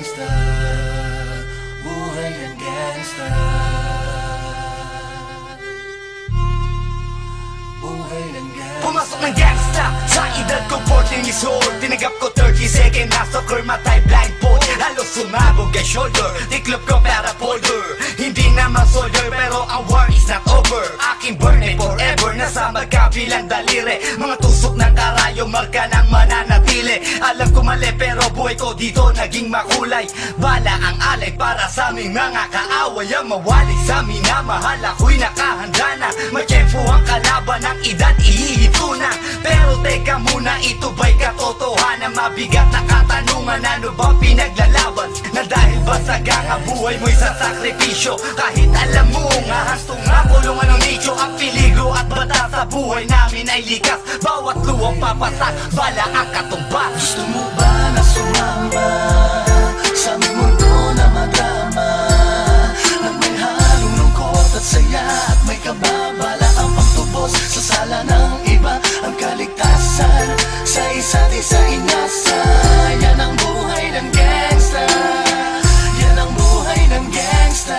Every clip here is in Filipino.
gangsta, buhay ng gangsta, buhay ng gangsta. Pumasok ng gangsta sa edad ko 14 years old. Tinagap ko 30 second na soccer, matay blindfold. Halos sumabog ang shoulder, tiklop ko para folder. Hindi naman soldier pero ang war is not over. Aking burn it forever, nasa magkabilang daliri. Mga tusok ng karayo, marka ng mananatili. Alam ko mali pero buhay ko dito naging makulay. Bala ang alay para sa aming mga kaaway. Ang mawali sa amin na mahal, ako'y nakahanda na. May tiyempo ang kalaban ng edad, ihihito na. Pero teka muna, ito ba'y katotohanan? Mabigat na katanungan, ano ba pinaglalaban? Na dahil ba sagang ang buhay mo'y sa sakripisyo? Kahit alam mo nga hasto nga kulungan ng nicho. Ang peligro at bata sa buhay namin ay likas. Bawat luwang papasak, bala ang katumbas. Gusto mo ba na sumama sa aming mundo na madrama, na may halong lungkot at saya at may kababala ang pagtubos sa sala ng iba? Ang kaligtasan sa isa't isa inasa. Yan ang buhay ng gangsta, yan ang buhay ng gangsta,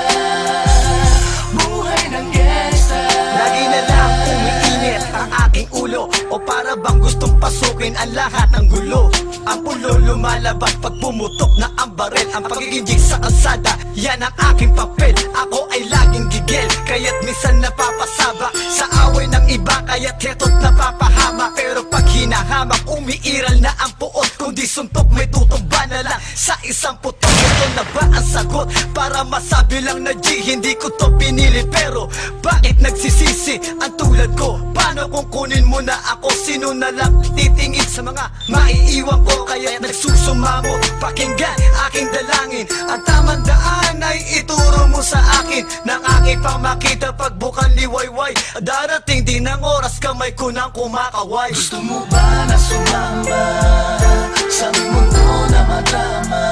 buhay ng gangsta. Lagi na lang umiinit ang aking ulo, o para bang gustong pasukin ang lahat ng gulo. Ang pulo lumalabas pag pumutok na ang barel. Ang pagiging jig sa kalsada, yan ang aking papel. Ako ay laging gigil, kaya't minsan napapasaba sa away ng iba, kaya't heto't napapahama. Pero pag hinahamak, umiiral na ang puot. Kung di suntok, may tutumba na lang sa isang putok. Ito na ba ang sagot? Para masabi lang na G, hindi ko to pinili. Pero bakit nagsisisi ang tulad ko? Paano kung kunin mo na ako? Sino na lang titingin sa mga maiiwan ko? Kaya nagsusumamo, pakinggan aking dalangin. Ang tamang daan ay ituro mo sa akin, nang aking pamakita pagbukan liwayway. Darating din ang oras, kamay ko nang kumakaway. Gusto mo ba na sumama sa aming mundo na madrama,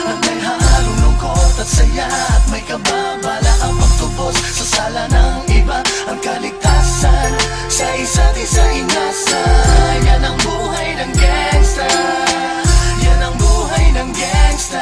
na may halong lungkot at saya at may kababala ang pagtubos sa sala ng iba? Ang kaligtasan sa isa't isa inasa. Yan ang buhay ng gangsta, yan ang buhay ng gangsta,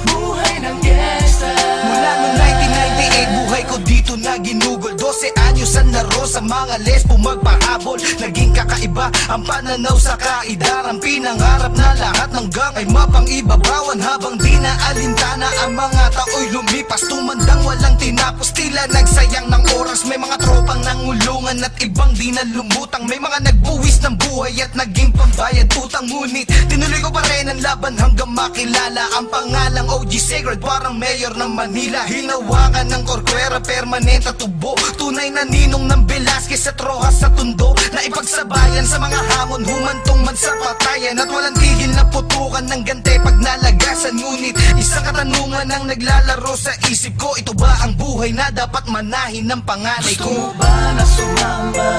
buhay ng gangsta. Mula noong 1998, buhay ko dito na ginugol. 12 anyos ang naro sa mga lesbo magpahabol. Naging kakaiba ang pananaw sa kaidaran. Pinangarap na lahat ng gang ay mapang-ibabawan. Habang di na alintana ang mga tao'y lumipas, tumandang walang tinapos, tila nagsayang ng oras. May mga tropang nangulungan at ibang di na lumutang. May mga nagbuwis ng buhay at naging pambayad utang. Ngunit tinuloy ko pa rin ang laban hanggang makilala ang pangalang OG Sacred, parang mayor ng Manila. Hinawakan ng korkwera, permanent at tubo. Tunay na ninong ng Velasquez at Rojas sa tundo, na ipagsabayan sa mga hamon, humantong man sa patayan. At walang tigil na putukan ng gante pag nalagasan. Ngunit isang katanungan ang naglalaro sa isip ko, ito ba ang buhay na dapat manahin ng panganay Gusto ko? mo ba na sumama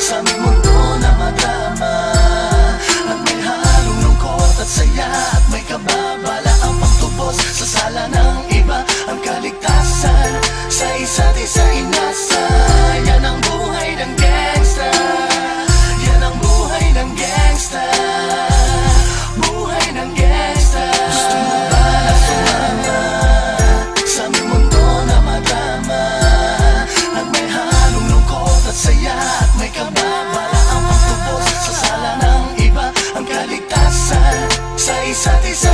sa aming mundo na madrama, na may halong lungkot at saya at may kababala ang pagtubos sa sala ng iba? Ang kaligtasan sa isa't isa inasa. Yan ang buhay ng gangsta, yan ang buhay ng gangsta, buhay ng gangsta. Gusto mo ba na sumama sa aming mundo na madrama, at may halong lungkot at saya at may kababala ang pagtubos sa sala ng iba? Ang kaligtasan sa isa't isa